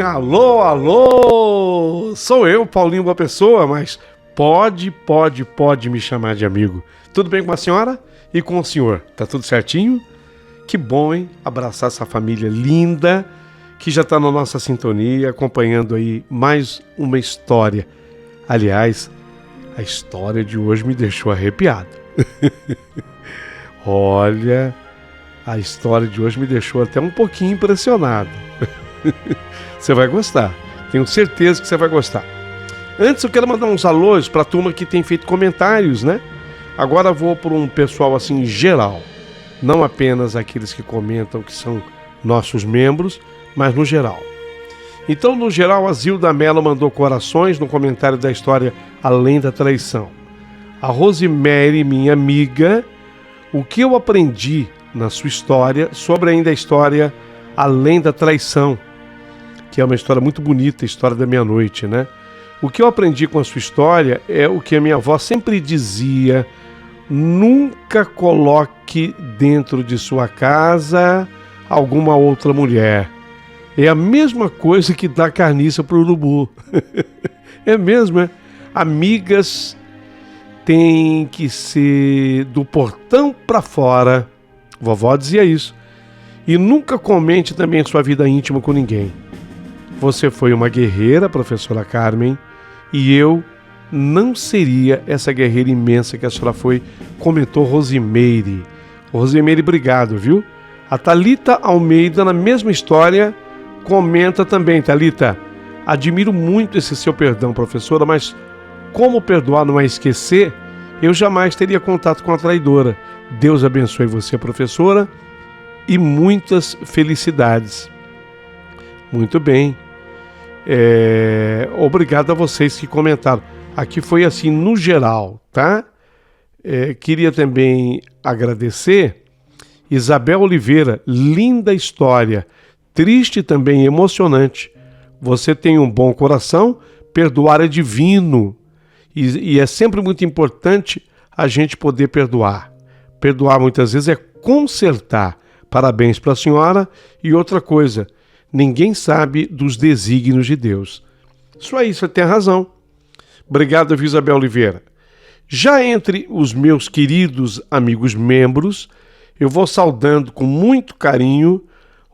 alô, alô! Sou eu, Paulinho Boa Pessoa, mas pode me chamar de amigo. Tudo bem com a senhora e com o senhor? Tá tudo certinho? Que bom, hein? Abraçar essa família linda que já tá na nossa sintonia, acompanhando aí mais uma história. Aliás, a história de hoje me deixou arrepiado. Olha, a história de hoje me deixou até um pouquinho impressionado. Você vai gostar, tenho certeza que você vai gostar. Antes eu quero mandar uns alôs para a turma que tem feito comentários, né? Agora vou para um pessoal assim geral, não apenas aqueles que comentam que são nossos membros, mas no geral. Então, no geral, a Zilda Mello mandou corações no comentário da história Além da Traição. A Rosemary, minha amiga, o que eu aprendi na sua história sobre ainda a história Além da Traição, que é uma história muito bonita, a história da meia-noite, né? O que eu aprendi com a sua história é o que a minha avó sempre dizia: nunca coloque dentro de sua casa alguma outra mulher. É a mesma coisa que dar carniça para o urubu. É mesmo, é? Amigas têm que ser do portão para fora. Vovó dizia isso. E nunca comente também a sua vida íntima com ninguém. Você foi uma guerreira, professora Carmen, e eu não seria essa guerreira imensa que a senhora foi, comentou Rosemeire. Rosemeire, obrigado, viu? A Thalita Almeida, na mesma história, comenta também: Thalita, admiro muito esse seu perdão, professora, mas como perdoar não é esquecer, eu jamais teria contato com a traidora. Deus abençoe você, professora, e muitas felicidades. Muito bem. Obrigado a vocês que comentaram. Aqui foi assim no geral, tá? Queria também agradecer Isabel Oliveira, linda história, triste também, emocionante. Você tem um bom coração, perdoar é divino. E é sempre muito importante a gente poder perdoar. Perdoar muitas vezes é consertar. Parabéns para a senhora. E outra coisa, ninguém sabe dos desígnios de Deus. Isso aí, você tem razão. Obrigado, Isabel Oliveira. Já entre os meus queridos amigos membros, eu vou saudando com muito carinho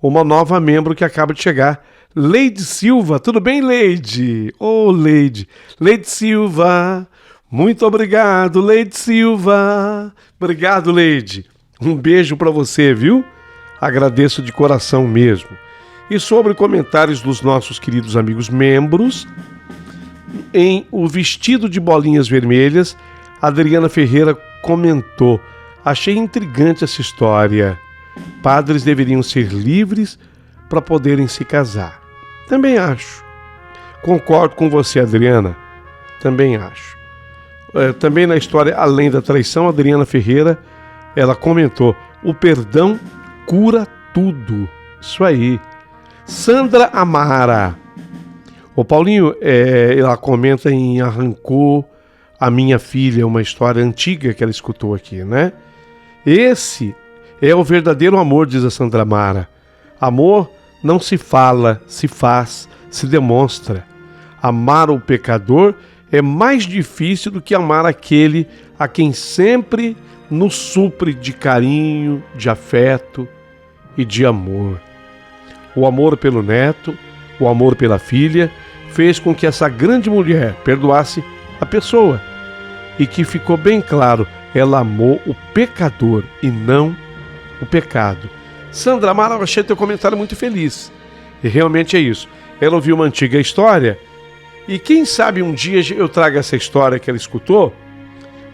uma nova membro que acaba de chegar, Leide Silva. Tudo bem, Leide? Ô, Leide. Leide Silva. Muito obrigado, Leide Silva. Obrigado, Leide. Um beijo para você, viu? Agradeço de coração mesmo. E sobre comentários dos nossos queridos amigos membros, em O Vestido de Bolinhas Vermelhas, Adriana Ferreira comentou: achei intrigante essa história. Padres deveriam ser livres para poderem se casar. Também acho. Concordo com você, Adriana. Também acho. Também na história Além da Traição, Adriana Ferreira, ela comentou: o perdão cura tudo. Isso aí. Sandra Amara. O Paulinho, ela comenta em Arrancou a Minha Filha, uma história antiga que ela escutou aqui, né? Esse é o verdadeiro amor, diz a Sandra Amara. Amor não se fala, se faz, se demonstra. Amar o pecador é mais difícil do que amar aquele a quem sempre nos supre de carinho, de afeto e de amor. O amor pelo neto, o amor pela filha, fez com que essa grande mulher perdoasse a pessoa e que ficou bem claro, ela amou o pecador e não o pecado. Sandra Amara, eu achei teu comentário muito feliz. E realmente é isso. Ela ouviu uma antiga história e quem sabe um dia eu trago essa história que ela escutou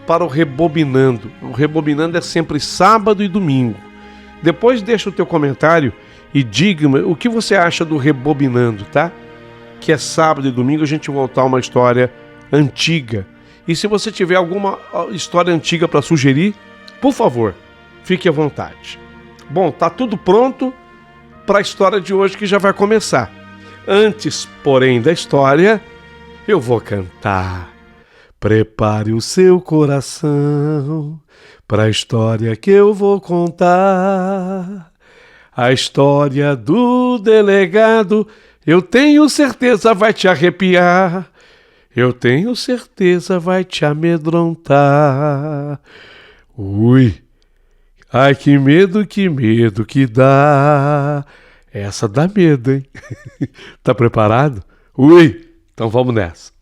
para o Rebobinando. O Rebobinando é sempre sábado e domingo. Depois deixa o teu comentário e diga-me o que você acha do Rebobinando, tá? Que é sábado e domingo a gente voltar a uma história antiga. E se você tiver alguma história antiga para sugerir, por favor, fique à vontade. Bom, tá tudo pronto para a história de hoje que já vai começar. Antes, porém, da história, eu vou cantar. Prepare o seu coração para a história que eu vou contar. A história do delegado Eu tenho certeza vai te arrepiar, eu tenho certeza vai te amedrontar. Ui, ai que medo que dá. Essa dá medo, hein? Tá preparado? Ui, então vamos nessa.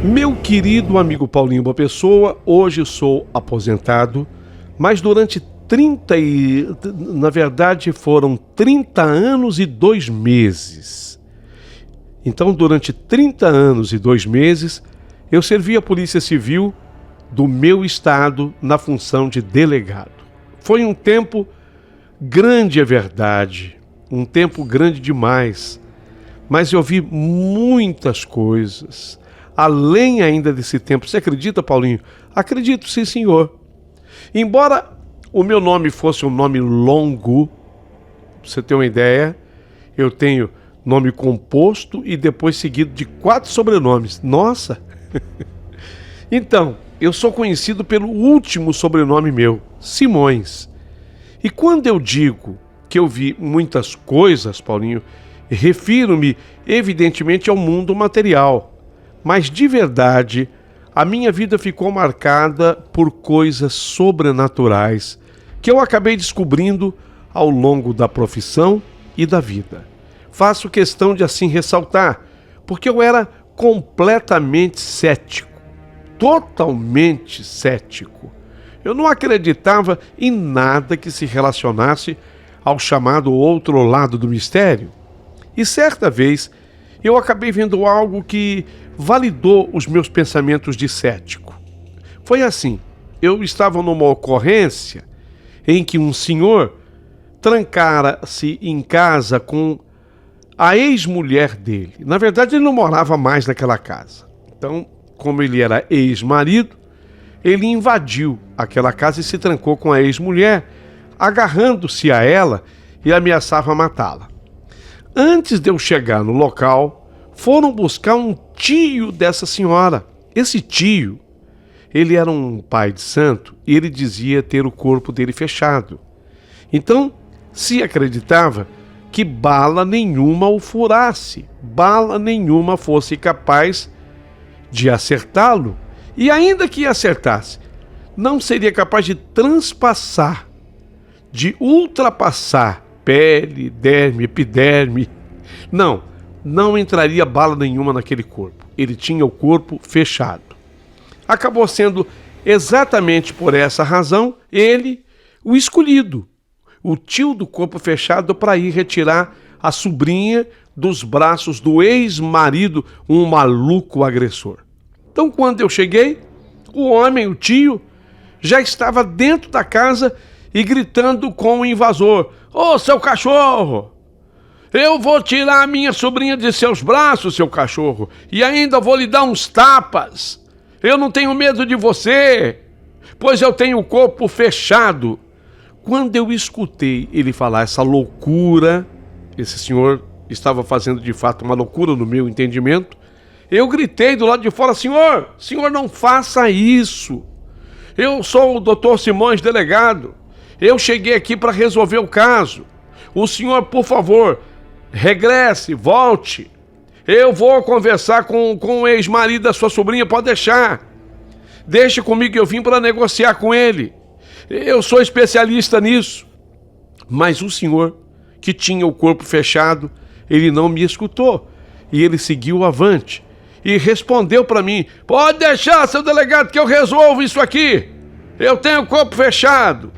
Meu querido amigo Paulinho Boa Pessoa, hoje sou aposentado, mas durante na verdade foram 30 anos e 2 meses. Então, durante 30 anos e 2 meses, eu servi a Polícia Civil do meu estado na função de delegado. Foi um tempo grande, é verdade, um tempo grande demais, mas eu vi muitas coisas. Além ainda desse tempo, você acredita, Paulinho? Acredito, sim, senhor. Embora o meu nome fosse um nome longo, pra você ter uma ideia, eu tenho nome composto e depois seguido de 4 sobrenomes. Nossa! Então, eu sou conhecido pelo último sobrenome meu, Simões. E quando eu digo que eu vi muitas coisas, Paulinho, refiro-me evidentemente ao mundo material. Mas de verdade, a minha vida ficou marcada por coisas sobrenaturais que eu acabei descobrindo ao longo da profissão e da vida. Faço questão de assim ressaltar, porque eu era completamente cético, totalmente cético. Eu não acreditava em nada que se relacionasse ao chamado outro lado do mistério. E certa vez eu acabei vendo algo que validou os meus pensamentos de cético. Foi assim, eu estava numa ocorrência em que um senhor trancara-se em casa com a ex-mulher dele. Na verdade, ele não morava mais naquela casa. Então, como ele era ex-marido, ele invadiu aquela casa e se trancou com a ex-mulher, agarrando-se a ela e ameaçava matá-la. Antes de eu chegar no local, foram buscar um tio dessa senhora. Esse tio, ele era um pai de santo e ele dizia ter o corpo dele fechado. Então, se acreditava que bala nenhuma o furasse, bala nenhuma fosse capaz de acertá-lo, e ainda que acertasse, não seria capaz de transpassar, de ultrapassar pele, derme, epiderme. Não entraria bala nenhuma naquele corpo. Ele tinha o corpo fechado. Acabou sendo exatamente por essa razão ele o escolhido, o tio do corpo fechado, para ir retirar a sobrinha dos braços do ex-marido, um maluco agressor. Então, quando eu cheguei, o homem, o tio, já estava dentro da casa e gritando com o invasor: "Ô, seu cachorro! Eu vou tirar a minha sobrinha de seus braços, seu cachorro, e ainda vou lhe dar uns tapas. Eu não tenho medo de você, pois eu tenho o corpo fechado." Quando eu escutei ele falar essa loucura, esse senhor estava fazendo de fato uma loucura no meu entendimento, eu gritei do lado de fora: senhor, não faça isso. Eu sou o Dr. Simões, delegado. Eu cheguei aqui para resolver o caso. O senhor, por favor, regresse, volte. Eu vou conversar com o ex-marido da sua sobrinha, pode deixar. Deixe comigo que eu vim para negociar com ele. Eu sou especialista nisso. Mas o senhor, que tinha o corpo fechado, ele não me escutou. E ele seguiu avante. E respondeu para mim: "Pode deixar, seu delegado, que eu resolvo isso aqui. Eu tenho o corpo fechado."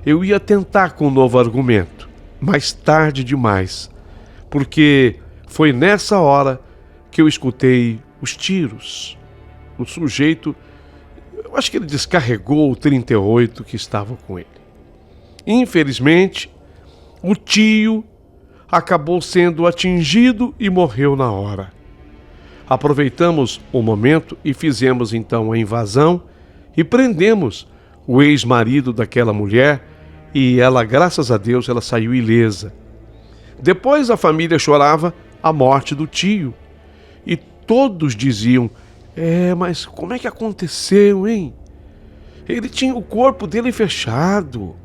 Eu ia tentar com um novo argumento, mas tarde demais, porque foi nessa hora que eu escutei os tiros. O sujeito, eu acho que ele descarregou o 38 que estava com ele. Infelizmente, o tio acabou sendo atingido e morreu na hora. Aproveitamos o momento e fizemos então a invasão e prendemos o ex-marido daquela mulher e ela, graças a Deus, ela saiu ilesa. Depois a família chorava a morte do tio e todos diziam: mas como é que aconteceu, hein? Ele tinha o corpo dele fechado.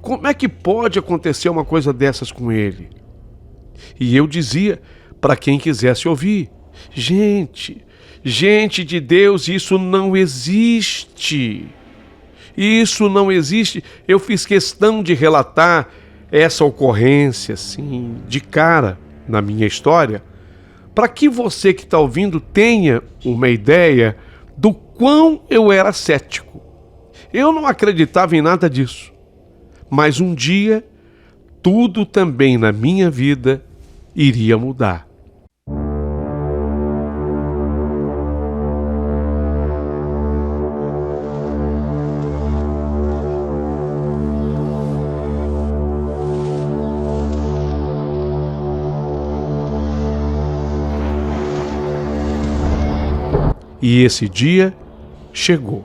Como é que pode acontecer uma coisa dessas com ele? E eu dizia para quem quisesse ouvir: gente de Deus, isso não existe. Isso não existe. Eu fiz questão de relatar essa ocorrência, assim, de cara na minha história, para que você que está ouvindo tenha uma ideia do quão eu era cético. Eu não acreditava em nada disso. Mas um dia, tudo também na minha vida iria mudar. E esse dia chegou.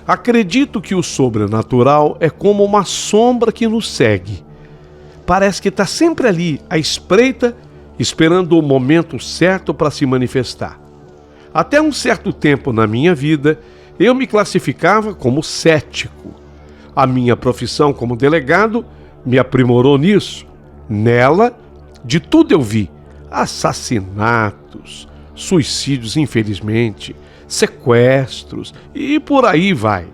Acredito que o sobrenatural é como uma sombra que nos segue. Parece que está sempre ali, à espreita, esperando o momento certo para se manifestar. Até um certo tempo na minha vida, eu me classificava como cético. A minha profissão como delegado me aprimorou nisso. Nela, de tudo eu vi: assassinatos, suicídios, infelizmente, sequestros e por aí vai.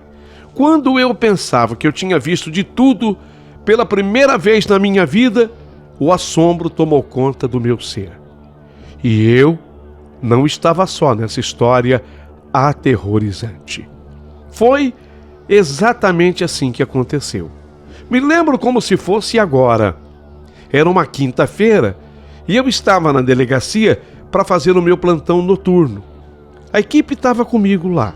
Quando eu pensava que eu tinha visto de tudo, pela primeira vez na minha vida, o assombro tomou conta do meu ser. E eu não estava só nessa história aterrorizante. Foi exatamente assim que aconteceu. Me lembro como se fosse agora. Era uma quinta-feira e eu estava na delegacia para fazer o meu plantão noturno. A equipe estava comigo lá.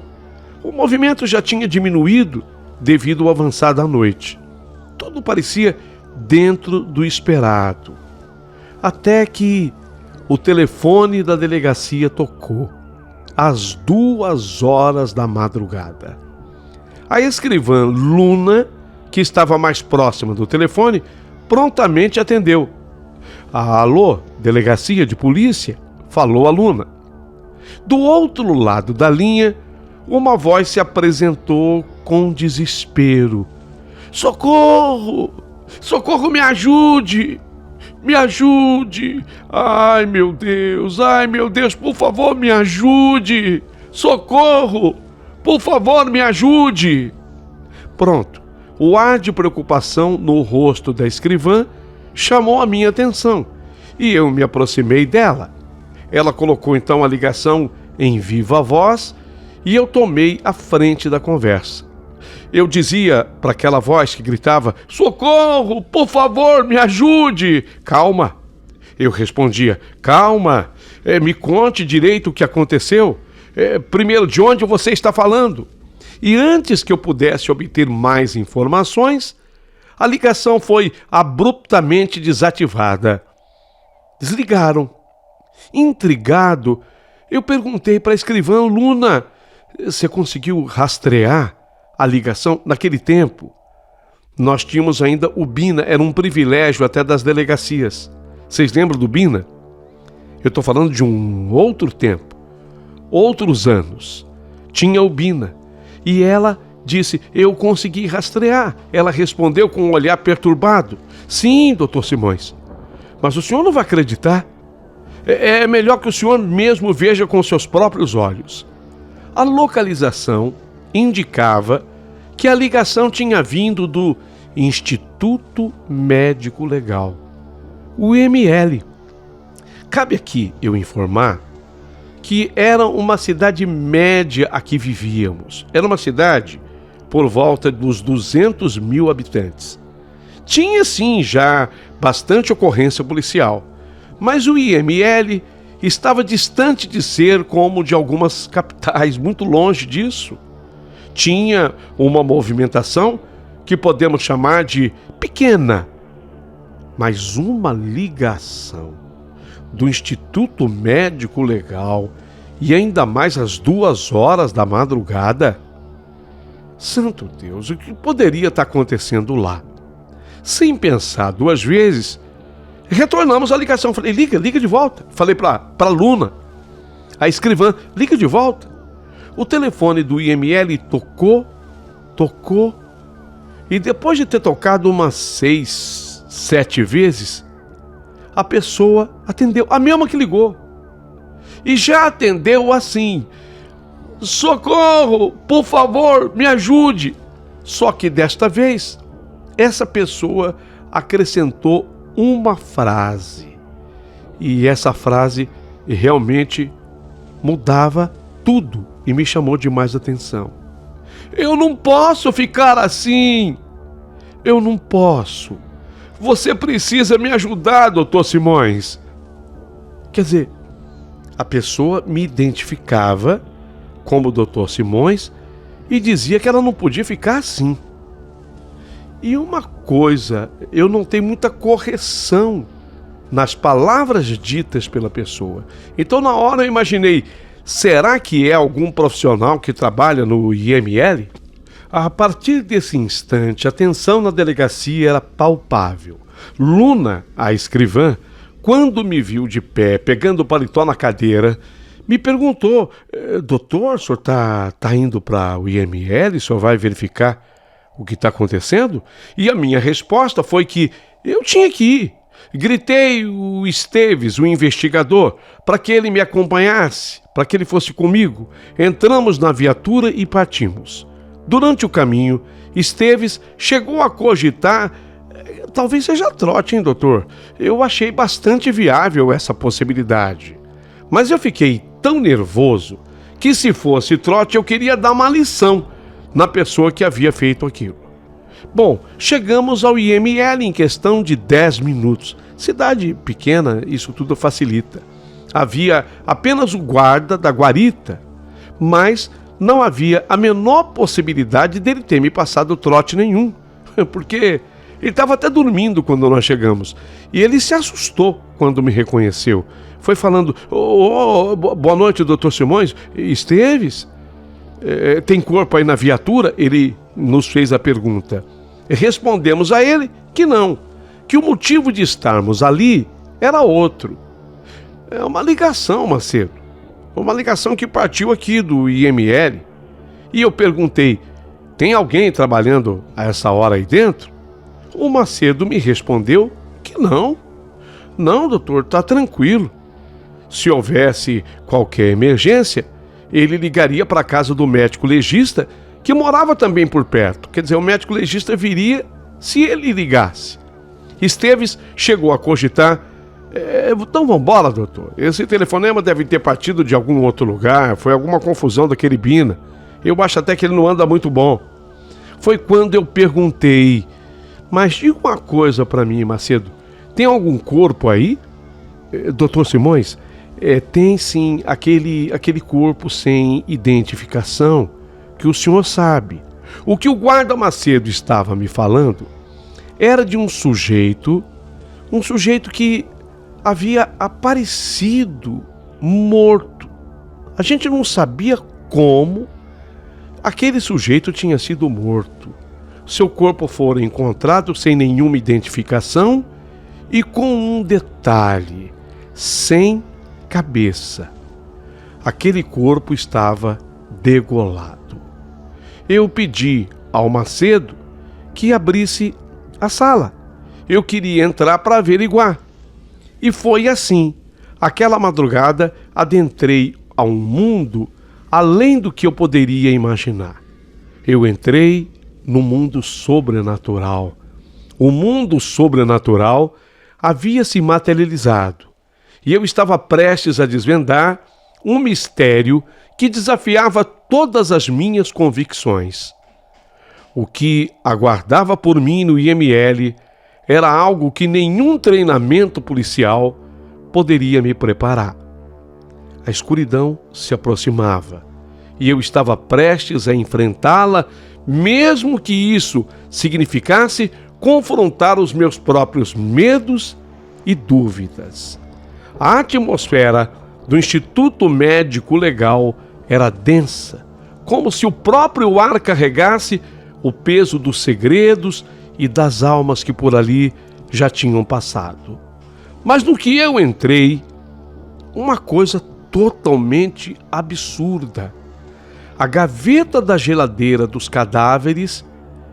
O movimento já tinha diminuído devido ao avançar da noite. Tudo parecia dentro do esperado. Até que o telefone da delegacia tocou, às 2h da madrugada. A escrivã Luna, que estava mais próxima do telefone, prontamente atendeu. Alô, delegacia de polícia? Falou a Luna. Do outro lado da linha, uma voz se apresentou com desespero. Socorro! Socorro, me ajude! Me ajude! Ai, meu Deus, por favor, me ajude! Socorro! Por favor, me ajude! Pronto. O ar de preocupação no rosto da escrivã chamou a minha atenção e eu me aproximei dela. Ela colocou então a ligação em viva voz e eu tomei a frente da conversa. Eu dizia para aquela voz que gritava: socorro, por favor, me ajude. Calma. Eu respondia: calma, me conte direito o que aconteceu. Primeiro, de onde você está falando? E antes que eu pudesse obter mais informações, a ligação foi abruptamente desativada. Desligaram. Intrigado, eu perguntei para a escrivã Luna: você conseguiu rastrear a ligação naquele tempo? Nós tínhamos ainda o BINA, era um privilégio até das delegacias. Vocês lembram do BINA? Eu estou falando de um outro tempo, outros anos. Tinha o BINA. E ela disse: eu consegui rastrear. Ela respondeu com um olhar perturbado: sim, doutor Simões, mas o senhor não vai acreditar. É melhor que o senhor mesmo veja com seus próprios olhos. A localização indicava que a ligação tinha vindo do Instituto Médico Legal, o IML. Cabe aqui eu informar que era uma cidade média a que vivíamos. Era uma cidade por volta dos 200 mil habitantes. Tinha sim já bastante ocorrência policial, mas o IML estava distante de ser como de algumas capitais, muito longe disso. Tinha uma movimentação que podemos chamar de pequena, mas uma ligação do Instituto Médico Legal e ainda mais às 2 horas da madrugada? Santo Deus, o que poderia estar acontecendo lá? Sem pensar 2 vezes, retornamos a ligação. Falei, liga de volta. Falei para a Luna, a escrivã, liga de volta. O telefone do IML tocou, e depois de ter tocado umas 6, 7 vezes, a pessoa atendeu, a mesma que ligou. E já atendeu assim: socorro, por favor, me ajude. Só que desta vez, essa pessoa acrescentou uma frase. E essa frase realmente mudava tudo e me chamou demais a atenção. Eu não posso ficar assim. Eu não posso. Você precisa me ajudar, Dr. Simões. Quer dizer, a pessoa me identificava como Dr. Simões e dizia que ela não podia ficar assim. E uma coisa, eu não tenho muita correção nas palavras ditas pela pessoa. Então na hora eu imaginei, será que é algum profissional que trabalha no IML? A partir desse instante, a tensão na delegacia era palpável. Luna, a escrivã, quando me viu de pé, pegando o paletó na cadeira, me perguntou: doutor, o senhor tá indo para o IML? O senhor vai verificar o que está acontecendo? E a minha resposta foi que eu tinha que ir. Gritei o Esteves, o investigador, para que ele me acompanhasse, para que ele fosse comigo. Entramos na viatura e partimos. Durante o caminho, Esteves chegou a cogitar: talvez seja trote, hein, doutor? Eu achei bastante viável essa possibilidade. Mas eu fiquei tão nervoso que, se fosse trote, eu queria dar uma lição na pessoa que havia feito aquilo. Bom, chegamos ao IML em questão de 10 minutos. Cidade pequena, isso tudo facilita. Havia apenas o guarda da guarita, mas não havia a menor possibilidade dele ter me passado trote nenhum, porque ele estava até dormindo quando nós chegamos. E ele se assustou quando me reconheceu. Foi falando: boa noite, doutor Simões. Esteves? Tem corpo aí na viatura? Ele nos fez a pergunta. Respondemos a ele que não, que o motivo de estarmos ali era outro. É uma ligação, Macedo. Uma ligação que partiu aqui do IML. E eu perguntei: tem alguém trabalhando a essa hora aí dentro? O Macedo me respondeu que não. Não, doutor, está tranquilo. Se houvesse qualquer emergência, ele ligaria para a casa do médico legista, que morava também por perto. Quer dizer, o médico legista viria se ele ligasse. Esteves chegou a cogitar: então vamos embora, doutor. Esse telefonema deve ter partido de algum outro lugar, foi alguma confusão daquele Bina. Eu acho até que ele não anda muito bom. Foi quando eu perguntei: mas diga uma coisa para mim, Macedo, tem algum corpo aí? Doutor Simões, tem sim aquele corpo sem identificação que o senhor sabe. O que o guarda Macedo estava me falando era de um sujeito que havia aparecido morto. A gente não sabia como aquele sujeito tinha sido morto. Seu corpo fora encontrado sem nenhuma identificação e com um detalhe: sem cabeça. Aquele corpo estava degolado. Eu pedi ao Macedo que abrisse a sala. Eu queria entrar para averiguar. E foi assim. Aquela madrugada adentrei a um mundo além do que eu poderia imaginar. Eu entrei no mundo sobrenatural. O mundo sobrenatural havia se materializado e eu estava prestes a desvendar um mistério que desafiava todas as minhas convicções. O que aguardava por mim no IML era algo que nenhum treinamento policial poderia me preparar. A escuridão se aproximava e eu estava prestes a enfrentá-la, mesmo que isso significasse confrontar os meus próprios medos e dúvidas. A atmosfera do Instituto Médico Legal era densa, como se o próprio ar carregasse o peso dos segredos e das almas que por ali já tinham passado. Mas no que eu entrei, uma coisa totalmente absurda. A gaveta da geladeira dos cadáveres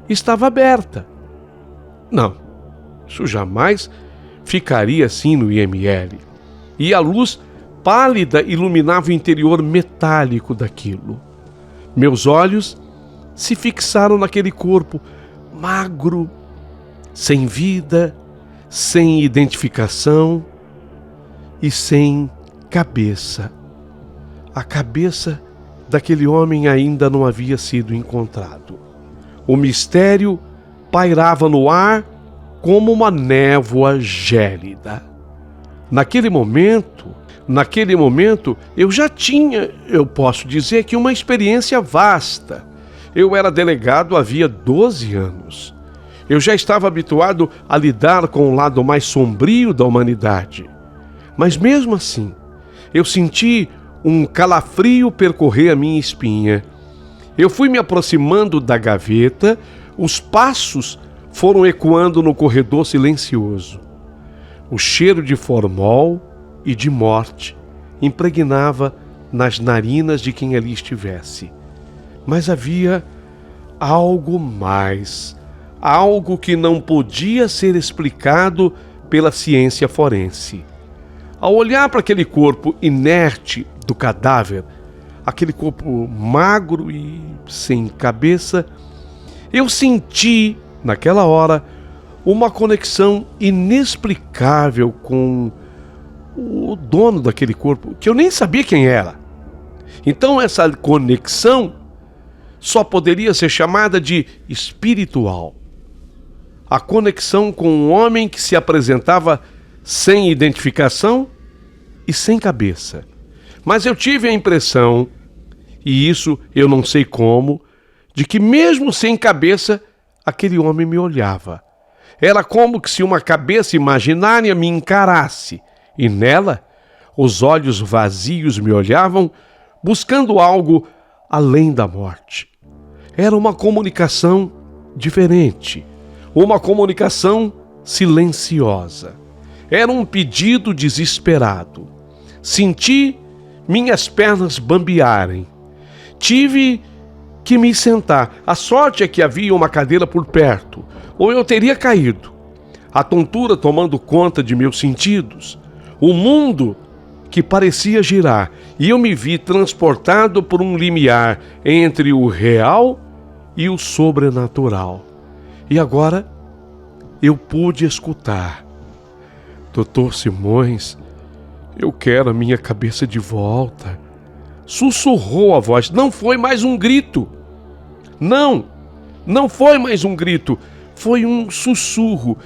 estava aberta. Não, isso jamais ficaria assim no IML. E a luz pálida iluminava o interior metálico daquilo. Meus olhos se fixaram naquele corpo magro, sem vida, sem identificação e sem cabeça. A cabeça daquele homem ainda não havia sido encontrado. O mistério pairava no ar como uma névoa gélida. Naquele momento, eu já tinha, eu posso dizer que uma experiência vasta. Eu era delegado havia 12 anos. Eu já estava habituado a lidar com o lado mais sombrio da humanidade. Mas mesmo assim, eu senti um calafrio percorrer a minha espinha. Eu fui me aproximando da gaveta, os passos foram ecoando no corredor silencioso. O cheiro de formol e de morte impregnava nas narinas de quem ali estivesse. Mas havia algo mais, algo que não podia ser explicado pela ciência forense. Ao olhar para aquele corpo inerte do cadáver, aquele corpo magro e sem cabeça, eu senti, naquela hora, uma conexão inexplicável com o dono daquele corpo, que eu nem sabia quem era. Então essa conexão só poderia ser chamada de espiritual. A conexão com um homem que se apresentava sem identificação e sem cabeça. Mas eu tive a impressão, e isso eu não sei como, de que mesmo sem cabeça, aquele homem me olhava. Era como se uma cabeça imaginária me encarasse, e nela, os olhos vazios me olhavam, buscando algo além da morte. Era uma comunicação diferente, uma comunicação silenciosa. Era um pedido desesperado. Senti minhas pernas bambearem. Tive que me sentar. A sorte é que havia uma cadeira por perto, ou eu teria caído. A tontura tomando conta de meus sentidos. O mundo que parecia girar, e eu me vi transportado por um limiar entre o real e o sobrenatural. E agora eu pude escutar. Dr. Simões, eu quero a minha cabeça de volta. Sussurrou a voz. Não foi mais um grito. Não foi mais um grito. Foi um sussurro.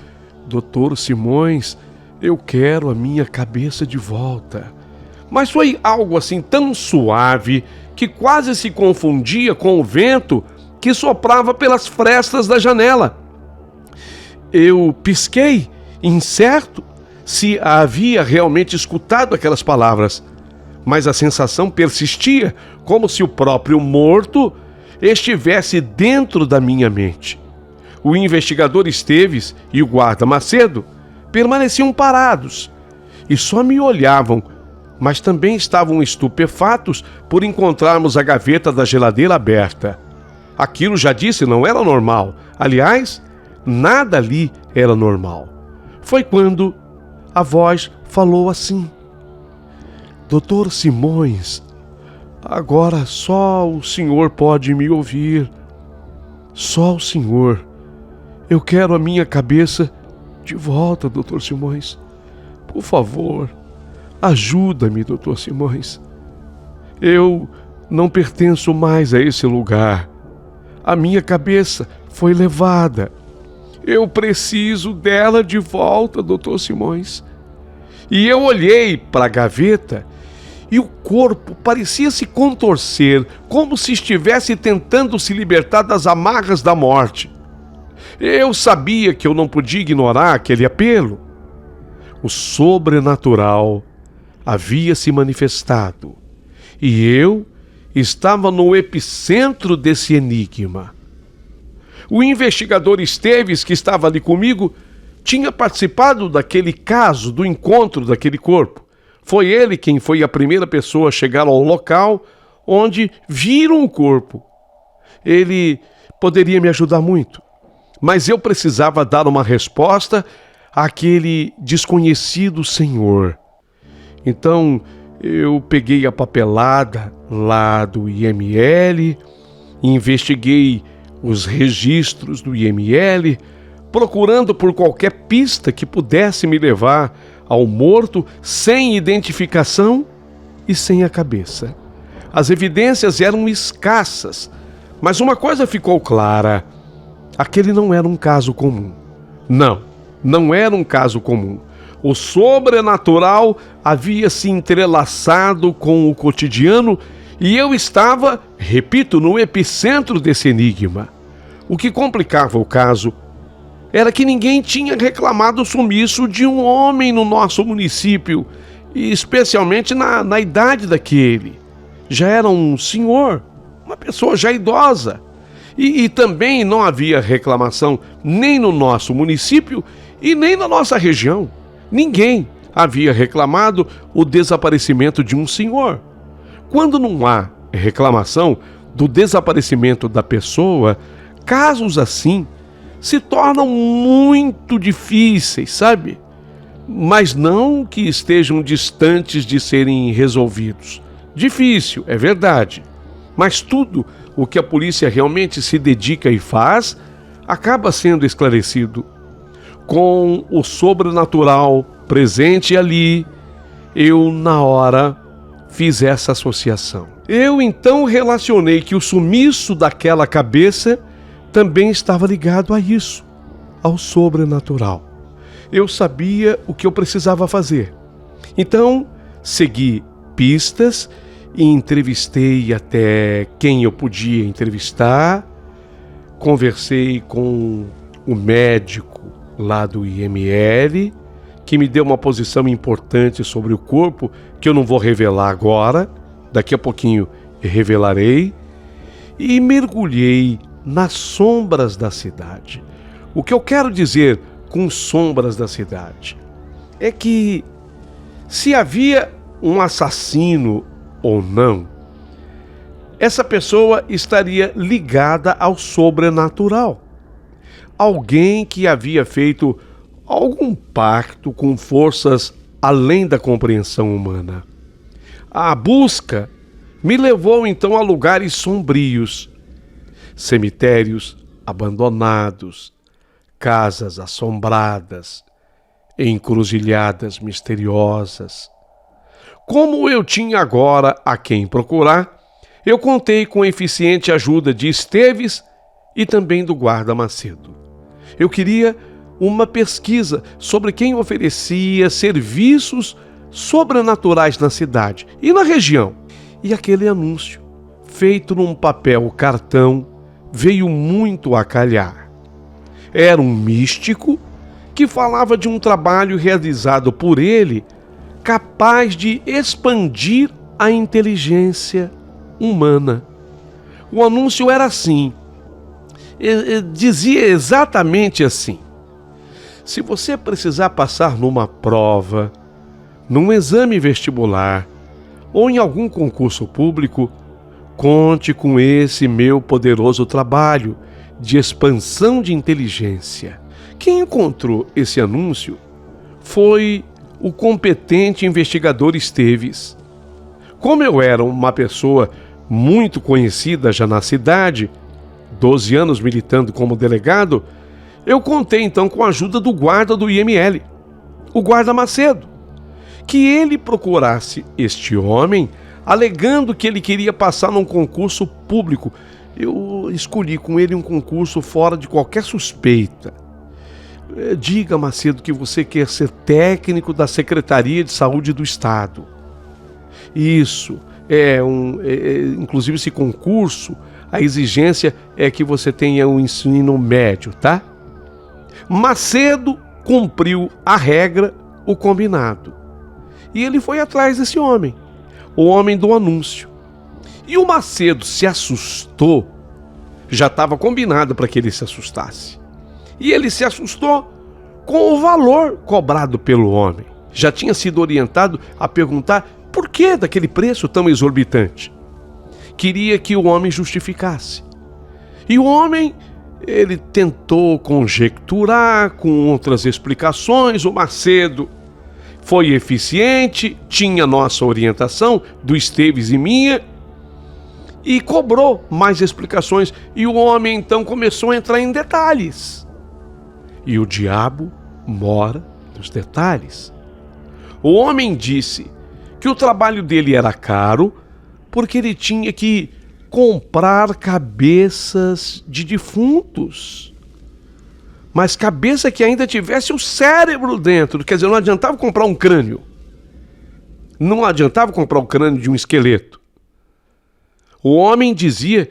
Dr. Simões, eu quero a minha cabeça de volta. Mas foi algo assim tão suave que quase se confundia com o vento que soprava pelas frestas da janela. Eu pisquei, incerto se havia realmente escutado aquelas palavras, mas a sensação persistia, como se o próprio morto estivesse dentro da minha mente. O investigador Esteves e o guarda Macedo permaneciam parados e só me olhavam, mas também estavam estupefatos por encontrarmos a gaveta da geladeira aberta. Aquilo, já disse, não era normal. Aliás, nada ali era normal. Foi quando a voz falou assim: Dr. Simões, agora só o senhor pode me ouvir. Só o senhor. Eu quero a minha cabeça de volta, Dr. Simões. Por favor, ajuda-me, Dr. Simões. Eu não pertenço mais a esse lugar. A minha cabeça foi levada. Eu preciso dela de volta, Dr. Simões. E eu olhei para a gaveta e o corpo parecia se contorcer, como se estivesse tentando se libertar das amarras da morte. Eu sabia que eu não podia ignorar aquele apelo. O sobrenatural havia se manifestado. E eu estava no epicentro desse enigma. O investigador Esteves, que estava ali comigo, tinha participado daquele caso, do encontro daquele corpo. Foi ele quem foi a primeira pessoa a chegar ao local onde viram o corpo. Ele poderia me ajudar muito, mas eu precisava dar uma resposta àquele desconhecido senhor. Então, eu peguei a papelada lá do IML, investiguei os registros do IML, procurando por qualquer pista que pudesse me levar ao morto sem identificação e sem a cabeça. As evidências eram escassas, mas uma coisa ficou clara: aquele não era um caso comum. Não era um caso comum. O sobrenatural havia se entrelaçado com o cotidiano e eu estava, repito, no epicentro desse enigma. O que complicava o caso era que ninguém tinha reclamado o sumiço de um homem no nosso município, e especialmente na idade daquele. Já era um senhor, uma pessoa já idosa. E também não havia reclamação nem no nosso município e nem na nossa região. Ninguém havia reclamado o desaparecimento de um senhor. Quando não há reclamação do desaparecimento da pessoa, casos assim se tornam muito difíceis, sabe? Mas não que estejam distantes de serem resolvidos. Difícil, é verdade. Mas tudo o que a polícia realmente se dedica e faz acaba sendo esclarecido. Com o sobrenatural presente ali, eu, na hora, fiz essa associação. Eu então relacionei que o sumiço daquela cabeça também estava ligado a isso, ao sobrenatural. Eu sabia o que eu precisava fazer. Então, segui pistas e entrevistei até quem eu podia entrevistar. Conversei com o médico lá do IML, que me deu uma posição importante sobre o corpo, que eu não vou revelar agora, daqui a pouquinho revelarei, e mergulhei nas sombras da cidade. O que eu quero dizer com sombras da cidade é que, se havia um assassino ou não, essa pessoa estaria ligada ao sobrenatural. Alguém que havia feito algum pacto com forças além da compreensão humana. A busca me levou então a lugares sombrios, cemitérios abandonados, casas assombradas, encruzilhadas misteriosas. Como eu tinha agora a quem procurar, eu contei com a eficiente ajuda de Esteves e também do guarda Macedo. Eu queria uma pesquisa sobre quem oferecia serviços sobrenaturais na cidade e na região. E aquele anúncio, feito num papel cartão, veio muito a calhar. Era um místico que falava de um trabalho realizado por ele capaz de expandir a inteligência humana. O anúncio era assim, dizia exatamente assim: se você precisar passar numa prova, num exame vestibular ou em algum concurso público, conte com esse meu poderoso trabalho de expansão de inteligência. Quem encontrou esse anúncio foi o competente investigador Esteves. Como eu era uma pessoa muito conhecida já na cidade, 12 anos militando como delegado, eu contei então com a ajuda do guarda do IML, o guarda Macedo, que ele procurasse este homem, alegando que ele queria passar num concurso público. Eu escolhi com ele um concurso fora de qualquer suspeita. Diga, Macedo, que você quer ser técnico da Secretaria de Saúde do Estado. Isso, inclusive esse concurso, a exigência é que você tenha um ensino médio, tá? Macedo cumpriu a regra, o combinado. E ele foi atrás desse homem, o homem do anúncio. E o Macedo se assustou, já estava combinado para que ele se assustasse. E ele se assustou com o valor cobrado pelo homem. Já tinha sido orientado a perguntar por que daquele preço tão exorbitante. Queria que o homem justificasse. E o homem, ele tentou conjecturar com outras explicações. O Macedo foi eficiente, tinha nossa orientação, do Esteves e minha, e cobrou mais explicações. E o homem então começou a entrar em detalhes. E o diabo mora nos detalhes. O homem disse que o trabalho dele era caro porque ele tinha que comprar cabeças de defuntos. Mas cabeça que ainda tivesse o cérebro dentro. Quer dizer, não adiantava comprar um crânio. Não adiantava comprar o crânio de um esqueleto. O homem dizia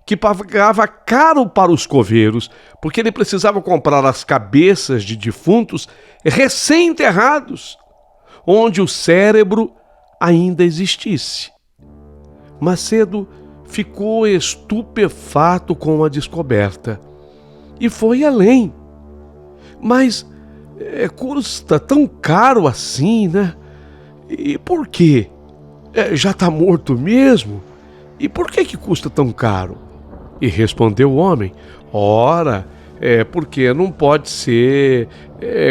que pagava caro para os coveiros, porque ele precisava comprar as cabeças de defuntos recém-enterrados, onde o cérebro ainda existisse. Macedo ficou estupefato com a descoberta e foi além. Mas custa tão caro assim, né? E por quê? Já está morto mesmo? E por que custa tão caro? E respondeu o homem: ora, porque não pode ser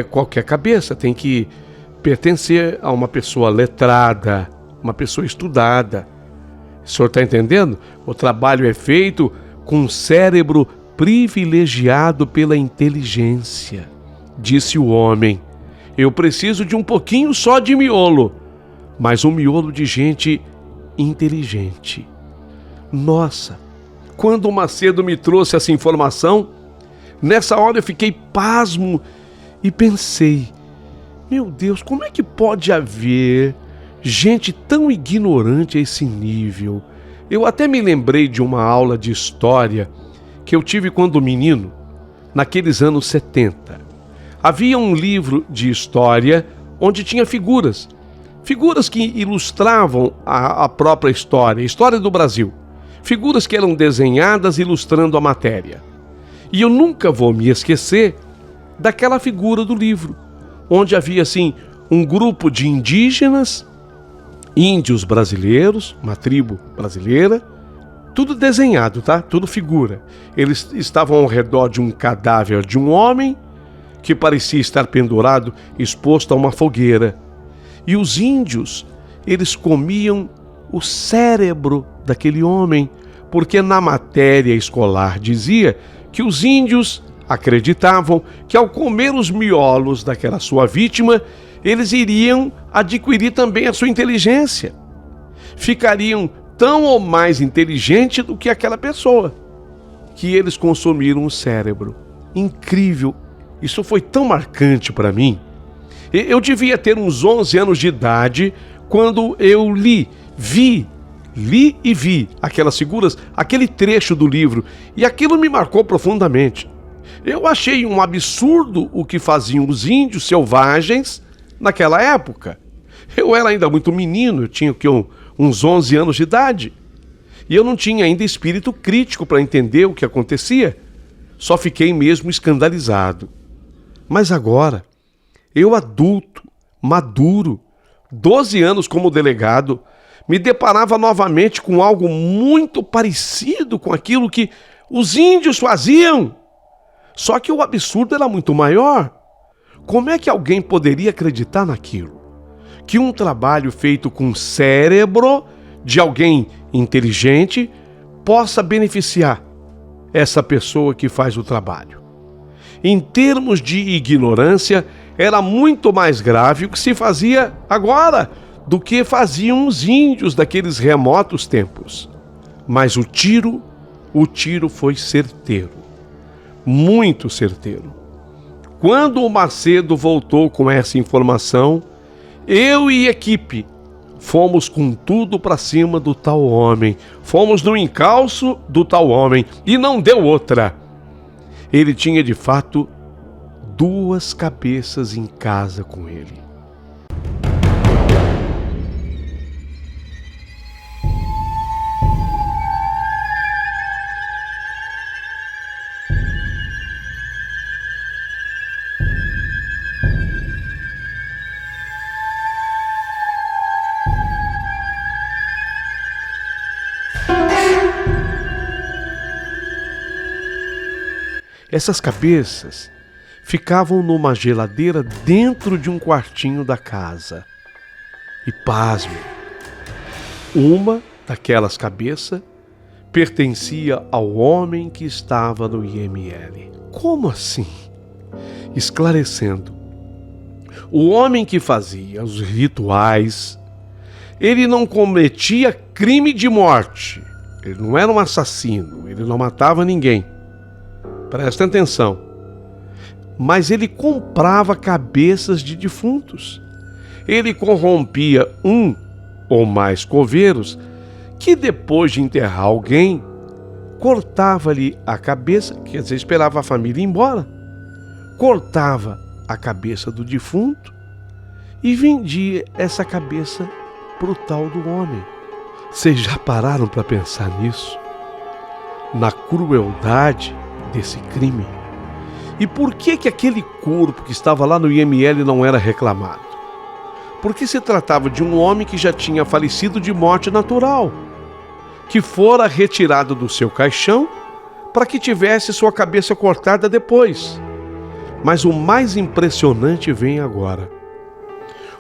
qualquer cabeça, tem que pertencer a uma pessoa letrada, uma pessoa estudada. O senhor está entendendo? O trabalho é feito com um cérebro privilegiado pela inteligência. Disse o homem: eu preciso de um pouquinho só de miolo, mas um miolo de gente inteligente. Nossa, quando o Macedo me trouxe essa informação, nessa hora eu fiquei pasmo e pensei: meu Deus, como é que pode haver gente tão ignorante a esse nível? Eu até me lembrei de uma aula de história que eu tive quando menino, naqueles anos 70. Havia um livro de história onde tinha figuras que ilustravam a própria história, a história do Brasil. Figuras que eram desenhadas ilustrando a matéria. E eu nunca vou me esquecer daquela figura do livro, onde havia assim um grupo de indígenas, índios brasileiros, uma tribo brasileira, tudo desenhado, tá? Tudo figura. Eles estavam ao redor de um cadáver de um homem que parecia estar pendurado, exposto a uma fogueira. E os índios, eles comiam o cérebro daquele homem, porque na matéria escolar dizia que os índios acreditavam que ao comer os miolos daquela sua vítima, eles iriam adquirir também a sua inteligência. Ficariam tão ou mais inteligentes do que aquela pessoa, que eles consumiram o cérebro. Incrível! Isso foi tão marcante para mim. Eu devia ter uns 11 anos de idade quando eu li e vi aquelas figuras, aquele trecho do livro, e aquilo me marcou profundamente. Eu achei um absurdo o que faziam os índios selvagens naquela época. Eu era ainda muito menino, eu tinha uns 11 anos de idade, e eu não tinha ainda espírito crítico para entender o que acontecia. Só fiquei mesmo escandalizado. Mas agora, eu adulto, maduro, 12 anos como delegado, me deparava novamente com algo muito parecido com aquilo que os índios faziam. Só que o absurdo era muito maior. Como é que alguém poderia acreditar naquilo? Que um trabalho feito com cérebro de alguém inteligente possa beneficiar essa pessoa que faz o trabalho. Em termos de ignorância, era muito mais grave o que se fazia agora do que faziam os índios daqueles remotos tempos. Mas o tiro foi certeiro, muito certeiro. Quando o Macedo voltou com essa informação, eu e equipe fomos com tudo para cima do tal homem. Fomos no encalço do tal homem e não deu outra. Ele tinha de fato 2 cabeças em casa com ele. Essas cabeças ficavam numa geladeira dentro de um quartinho da casa. E pasme, uma daquelas cabeças pertencia ao homem que estava no IML. Como assim? Esclarecendo, o homem que fazia os rituais, ele não cometia crime de morte. Ele não era um assassino, ele não matava ninguém. Presta atenção. Mas ele comprava cabeças de defuntos. Ele corrompia um ou mais coveiros que, depois de enterrar alguém, cortava-lhe a cabeça, quer dizer, esperava a família ir embora, cortava a cabeça do defunto e vendia essa cabeça para o tal do homem. Vocês já pararam para pensar nisso? Na crueldade desse crime? E por que aquele corpo que estava lá no IML não era reclamado? Porque se tratava de um homem que já tinha falecido de morte natural, que fora retirado do seu caixão para que tivesse sua cabeça cortada depois. Mas o mais impressionante vem agora.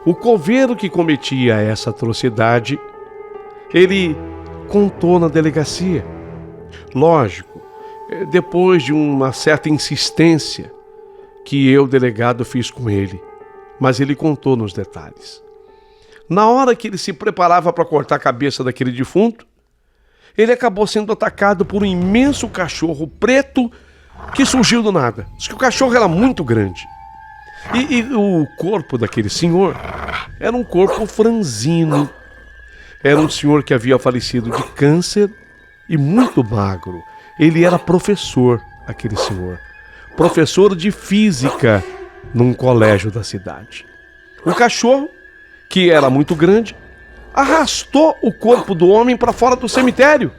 O coveiro que cometia essa atrocidade, ele contou na delegacia. Lógico, depois de uma certa insistência que eu, delegado, fiz com ele, mas ele contou nos detalhes. Na hora que ele se preparava para cortar a cabeça daquele defunto, ele acabou sendo atacado por um imenso cachorro preto que surgiu do nada. Diz que o cachorro era muito grande. E o corpo daquele senhor era um corpo franzino. Era um senhor que havia falecido de câncer e muito magro. Ele era professor, aquele senhor. Professor de física num colégio da cidade. O cachorro, que era muito grande, arrastou o corpo do homem para fora do cemitério.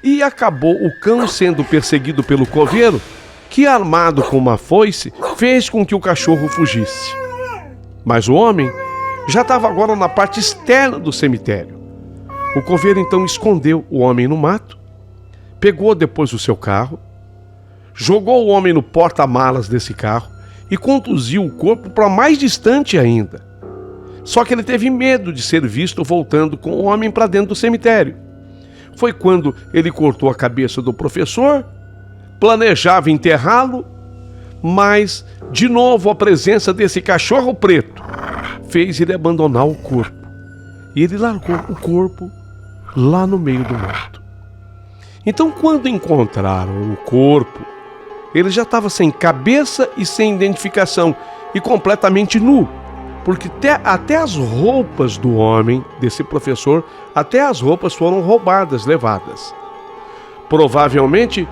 E acabou o cão sendo perseguido pelo coveiro, que, armado com uma foice, fez com que o cachorro fugisse. Mas o homem já estava agora na parte externa do cemitério. O coveiro então escondeu o homem no mato, pegou depois o seu carro, jogou o homem no porta-malas desse carro e conduziu o corpo para mais distante ainda. Só que ele teve medo de ser visto voltando com o homem para dentro do cemitério. Foi quando ele cortou a cabeça do professor, planejava enterrá-lo, mas, de novo, a presença desse cachorro preto fez ele abandonar o corpo. E ele largou o corpo lá no meio do mato. Então, quando encontraram o corpo, ele já estava sem cabeça e sem identificação e completamente nu, porque até as roupas do homem, desse professor, até as roupas foram roubadas, levadas. Provavelmente,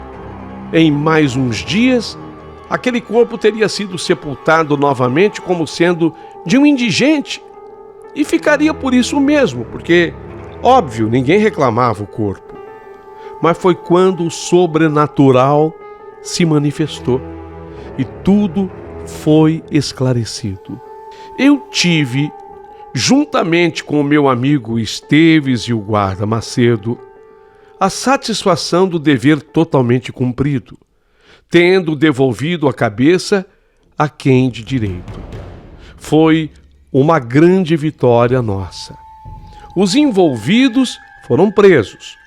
em mais uns dias, aquele corpo teria sido sepultado novamente como sendo de um indigente e ficaria por isso mesmo, porque, óbvio, ninguém reclamava o corpo. Mas foi quando o sobrenatural se manifestou e tudo foi esclarecido. Eu tive, juntamente com o meu amigo Esteves e o guarda Macedo, a satisfação do dever totalmente cumprido, tendo devolvido a cabeça a quem de direito. Foi uma grande vitória nossa. Os envolvidos foram presos,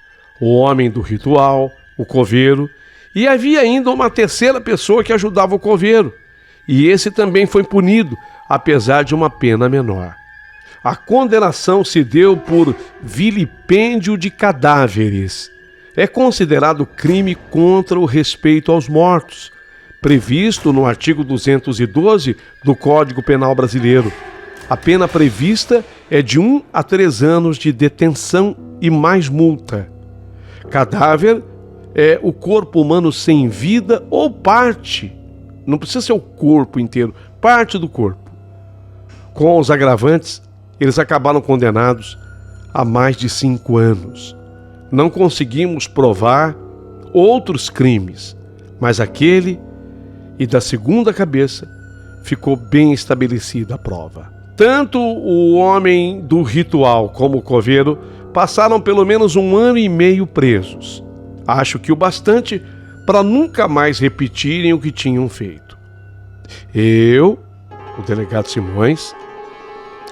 o homem do ritual, o coveiro, e havia ainda uma terceira pessoa que ajudava o coveiro, e esse também foi punido, apesar de uma pena menor. A condenação se deu por vilipêndio de cadáveres. É considerado crime contra o respeito aos mortos, previsto no artigo 212 do Código Penal Brasileiro. A pena prevista é de 1 a 3 anos de detenção e mais multa. Cadáver é o corpo humano sem vida ou parte, não precisa ser o corpo inteiro, parte do corpo. Com os agravantes, eles acabaram condenados a mais de 5 anos. Não conseguimos provar outros crimes, mas aquele e da segunda cabeça ficou bem estabelecida a prova. Tanto o homem do ritual como o coveiro passaram pelo menos 1 ano e meio presos. Acho que o bastante para nunca mais repetirem o que tinham feito. Eu, o delegado Simões,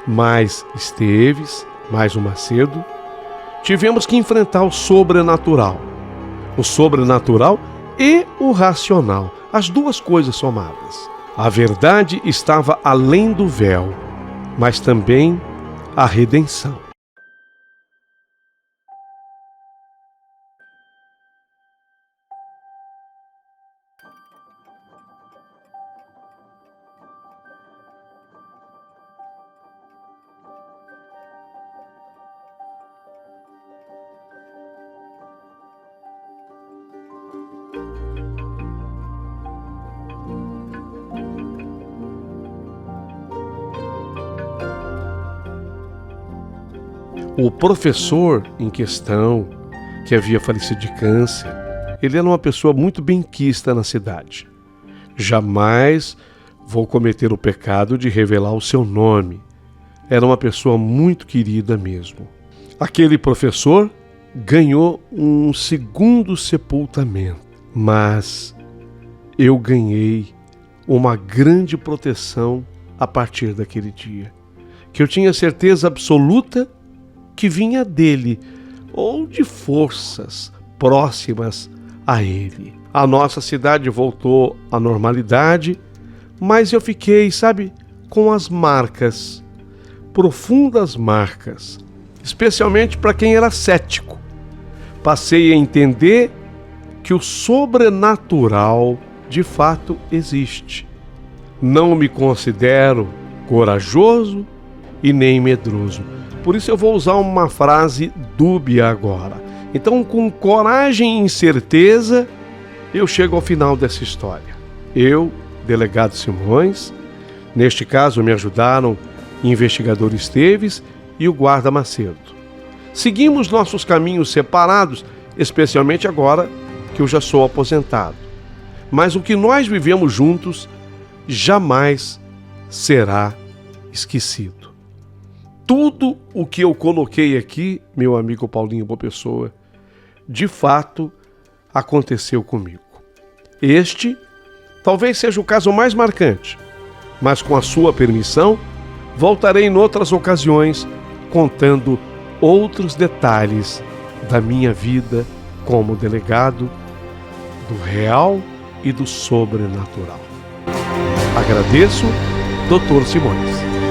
mais Esteves, mais o Macedo, tivemos que enfrentar o sobrenatural e o racional, as duas coisas somadas. A verdade estava além do véu, mas também a redenção. O professor em questão, que havia falecido de câncer, ele era uma pessoa muito benquista na cidade. Jamais vou cometer o pecado de revelar o seu nome. Era uma pessoa muito querida mesmo. Aquele professor ganhou um segundo sepultamento, mas eu ganhei uma grande proteção a partir daquele dia, que eu tinha certeza absoluta que vinha dele ou de forças próximas a ele. A nossa cidade voltou à normalidade, mas eu fiquei, com as marcas, profundas marcas, especialmente para quem era cético. Passei a entender que o sobrenatural de fato existe. Não me considero corajoso e nem medroso. Por isso eu vou usar uma frase dúbia agora. Então, com coragem e incerteza, eu chego ao final dessa história. Eu, delegado Simões, neste caso me ajudaram o investigador Esteves e o guarda Macedo. Seguimos nossos caminhos separados, especialmente agora que eu já sou aposentado. Mas o que nós vivemos juntos jamais será esquecido. Tudo o que eu coloquei aqui, meu amigo Paulinho Boa Pessoa, de fato aconteceu comigo. Este talvez seja o caso mais marcante, mas com a sua permissão, voltarei em outras ocasiões contando outros detalhes da minha vida como delegado do real e do sobrenatural. Agradeço, Dr. Simões.